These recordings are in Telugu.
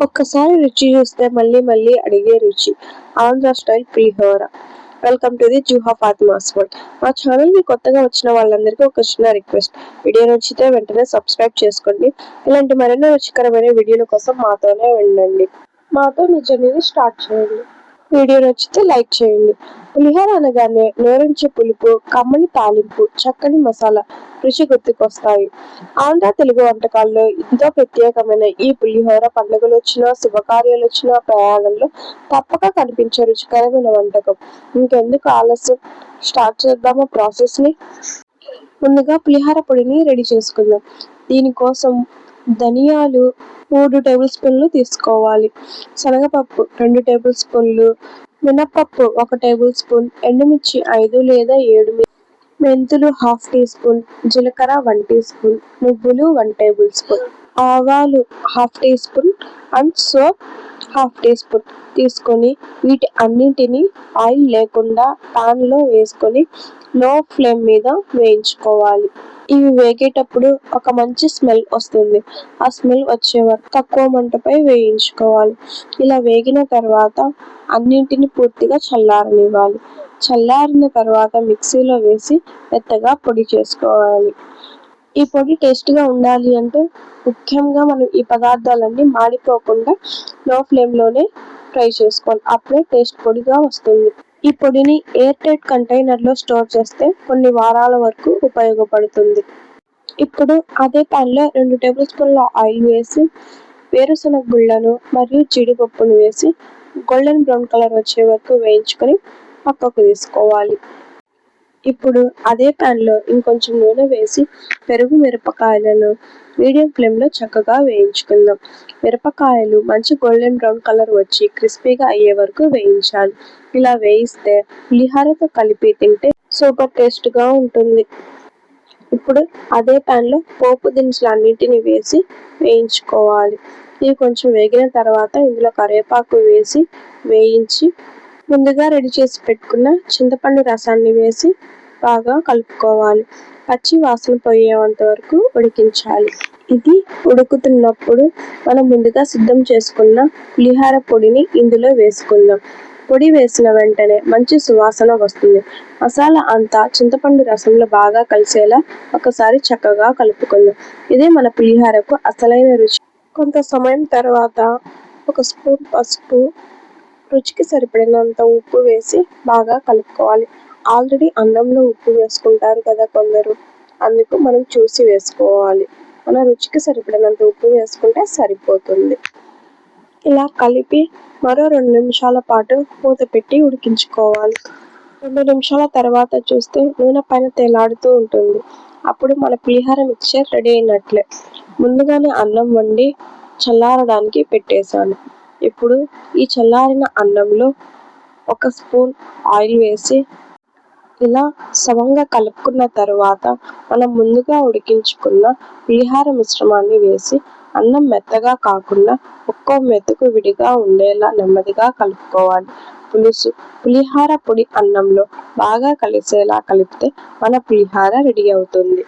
ఒక్కసారి రుచి చూస్తే మళ్ళీ మళ్ళీ అడిగే రుచి Andhra style pulihora. Welcome to the జుహా Fatima's world. మా ఛానల్ ని కొత్తగా వచ్చిన వాళ్ళందరికీ ఒక చిన్న రిక్వెస్ట్, వీడియో నచ్చితే వెంటనే సబ్స్క్రైబ్ చేసుకోండి. ఇలాంటి మరెన్నో రుచికరమైన వీడియోల కోసం మాతోనే ఉండండి. మాతో మీ జర్నీని స్టార్ట్ చేయండి. వీడియో నచ్చితే లైక్ చేయండి. పులిహోర అనగానే నోరించే పులుపు, కమ్మని తాలింపు, చక్కని మసాలా రుచి గుర్తుకొస్తాయి. ఆంధ్ర తెలుగు వంటకాల్లో ఎంతో ప్రత్యేకమైన ఈ పులిహోర పండుగలు వచ్చినా, శుభకార్యాలు వచ్చినా, ప్రయాణంలో తప్పక కనిపించే రుచికరమైన వంటకం. ఇంకెందుకు ఆలస్యం, స్టార్ట్ చేద్దామా ప్రాసెస్ని. ముందుగా పులిహోర పొడిని రెడీ చేసుకుందాం. దీనికోసం ధనియాలు 3 టేబుల్ స్పూన్లు తీసుకోవాలి. శనగపప్పు 2 టేబుల్ స్పూన్లు, మినప్పప్పు 1 టేబుల్ స్పూన్, ఎండుమిర్చి 5 లేదా 7, మెంతులు 1/2 టీ స్పూన్, జీలకర్ర 1 టీ స్పూన్, నువ్వులు 1 టేబుల్ స్పూన్, ఆవాలు 1/2 టీ స్పూన్ అండ్ సోప్ 1/2 టీ స్పూన్ తీసుకొని వీటి అన్నింటినీ ఆయిల్ లేకుండా పాన్లో వేసుకొని లో ఫ్లేమ్ మీద వేయించుకోవాలి. ఇవి వేగేటప్పుడు ఒక మంచి స్మెల్ వస్తుంది. ఆ స్మెల్ వచ్చే వరకు తక్కువ మంటపై వేయించుకోవాలి. ఇలా వేగిన తర్వాత అన్నింటిని పూర్తిగా చల్లారనివ్వాలి. చల్లారిన తర్వాత మిక్సీలో వేసి మెత్తగా పొడి చేసుకోవాలి. ఈ పొడి టేస్ట్గా ఉండాలి అంటే ముఖ్యంగా మనం ఈ పదార్థాలన్నీ మాడిపోకుండా లో ఫ్లేమ్లోనే ఫ్రై చేసుకోవాలి. అప్పుడే టేస్ట్ పొడిగా వస్తుంది. ఈ పొడిని ఎయిర్ టైట్ కంటైనర్లో స్టోర్ చేస్తే కొన్ని వారాల వరకు ఉపయోగపడుతుంది. ఇప్పుడు అదే ప్యాన్లో 2 టేబుల్ స్పూన్ల ఆయిల్ వేసి వేరుశనగ గుళ్ళను మరియు జీడిపప్పును వేసి గోల్డెన్ బ్రౌన్ కలర్ వచ్చే వరకు వేయించుకొని పక్కకు తీసుకోవాలి. ఇప్పుడు అదే ప్యాన్లో ఇంకొంచెం నూనె వేసి పెరుగు మిరపకాయలను మీడియం ఫ్లేమ్లో చక్కగా వేయించుకుందాం. మిరపకాయలు మంచి గోల్డెన్ బ్రౌన్ కలర్ వచ్చి క్రిస్పీగా అయ్యే వరకు వేయించాలి. ఇలా వేయిస్తే పులిహోరతో కలిపి తింటే సూపర్ టేస్ట్గా ఉంటుంది. ఇప్పుడు అదే ప్యాన్లో పోపు దినుసులు అన్నింటినీ వేసి వేయించుకోవాలి. ఇవి కొంచెం వేగిన తర్వాత ఇందులో కరివేపాకు వేసి వేయించి ముందుగా రెడీ చేసి పెట్టుకున్న చింతపండు రసాన్ని వేసి బాగా కలుపుకోవాలి. పచ్చి వాసన పోయేంత వరకు ఉడికించాలి. ఇది ఉడుకుతున్నప్పుడు మనం ముందుగా సిద్ధం చేసుకున్న పులిహోర పొడిని ఇందులో వేసుకుందాం. పొడి వేసిన వెంటనే మంచి సువాసన వస్తుంది. మసాలా అంతా చింతపండు రసంలో బాగా కలిసేలా ఒకసారి చక్కగా కలుపుకుందాం. ఇదే మన పులిహోరకు అసలైన రుచి. కొంత సమయం తర్వాత 1 స్పూన్ పసుపు, రుచికి సరిపడినంత ఉప్పు వేసి బాగా కలుపుకోవాలి. ఆల్రెడీ అన్నంలో ఉప్పు వేసుకుంటారు కదా కొందరు, అందుకు మనం చూసి వేసుకోవాలి. మన రుచికి సరిపడినంత ఉప్పు వేసుకుంటే సరిపోతుంది. ఇలా కలిపి మరో 2 నిమిషాల పాటు మూత పెట్టి ఉడికించుకోవాలి. 2 నిమిషాల తర్వాత చూస్తే నూనె పైన తేలాడుతూ ఉంటుంది. అప్పుడు మన పులిహోర మిక్చర్ రెడీ అయినట్లే. ముందుగానే అన్నం వండి చల్లారడానికి పెట్టేశాను. ఇప్పుడు ఈ చల్లారిన అన్నంలో 1 స్పూన్ ఆయిల్ వేసి ఇలా సమంగా కలుపుకున్న తర్వాత మనం ముందుగా ఉడికించుకున్న పులిహోర మిశ్రమాన్ని వేసి అన్నం మెత్తగా కాకుండా ఒక్కో మెతుకు విడిగా ఉండేలా నెమ్మదిగా కలుపుకోవాలి. పులిహోర పొడి అన్నంలో బాగా కలిసేలా కలిపితే మన పులిహోర రెడీ అవుతుంది.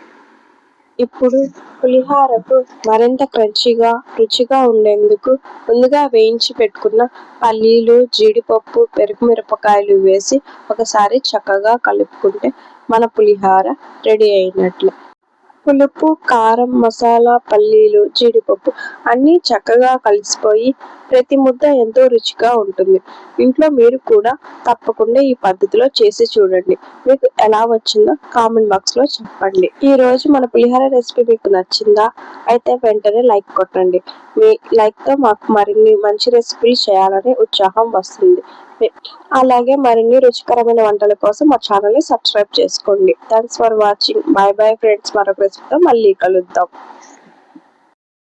ఇప్పుడు పులిహోరకు మరింత క్రంచీగా, రుచిగా ఉండేందుకు ముందుగా వేయించి పెట్టుకున్న పల్లీలు, జీడిపప్పు, పెరుగు మిరపకాయలు వేసి ఒకసారి చక్కగా కలుపుకుంటే మన పులిహోర రెడీ అయినట్లే. పులుపు, కారం, మసాలా, పల్లీలు, జీడిపప్పు అన్నీ చక్కగా కలిసిపోయి ప్రతి ముద్ద ఎంతో రుచిగా ఉంటుంది. ఇంట్లో మీరు కూడా తప్పకుండా ఈ పద్ధతిలో చేసి చూడండి. మీకు ఎలా వచ్చిందో కామెంట్ బాక్స్లో చెప్పండి. ఈ రోజు మన పులిహోర రెసిపీ మీకు నచ్చిందా? అయితే వెంటనే లైక్ కొట్టండి. మీ లైక్తో మాకు మరిన్ని మంచి రెసిపీలు చేయాలనే ఉత్సాహం వస్తుంది. అలాగే మరిన్ని రుచికరమైన వంటల కోసం మా ఛానల్ని సబ్స్క్రైబ్ చేసుకోండి. Thanks for watching. By bye friends. మరొక రెసిపీతో మళ్ళీ కలుద్దాం.